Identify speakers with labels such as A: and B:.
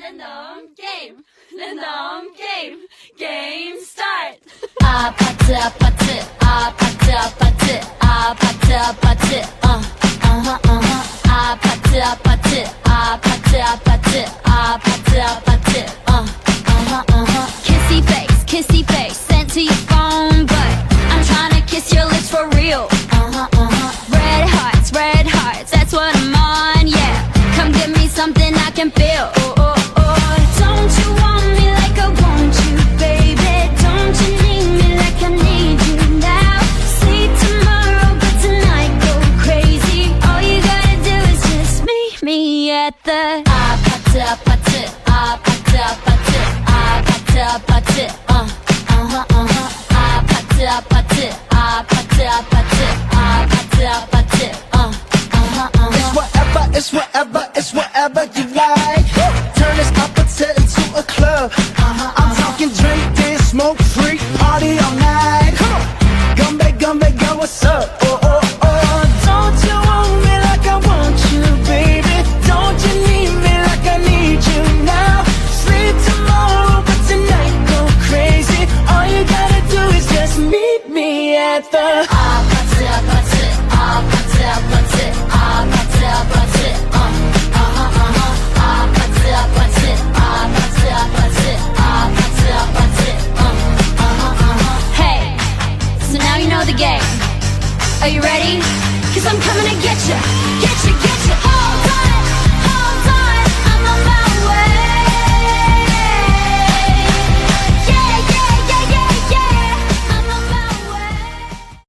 A: 랜덤 게임, 랜덤 게임, 게임 스타트.
B: 아파트 아파트 아파트 아파트 아파트 아파트 아파트 아파트 아파트 아파트 아파트 아파트 kissy face sent to your phone, but I'm trying to kiss your lips for real. Red hearts, that's what I'm on, yeah. Come give me something I can feel. Don't you want me like I want you, baby? Don't you need me like I need you now? Sleep tomorrow, but tonight go crazy. All you gotta do is just meet me at the 아파트 아파트 아파트 아파트 아파트 아파트 아파트 아파트 아파트 아파트 아파트
C: It's whatever, it's whatever you like. Turn this opposite into a club. I'm talking drink, dance, smoke, freak, party all night. Gumbe, girl, what's up? Don't you want me like I want you, baby? Don't you need me like I need you now? Sleep tomorrow, but tonight go crazy. All you gotta do is just meet me at the
B: 아파트 아파트 아파트 아파트 아파트 아파트 아파트 아파트 아파트 아파트 아파트 Hey, so now you know the game. Are you ready? 'Cause I'm coming to get you, get you, get you.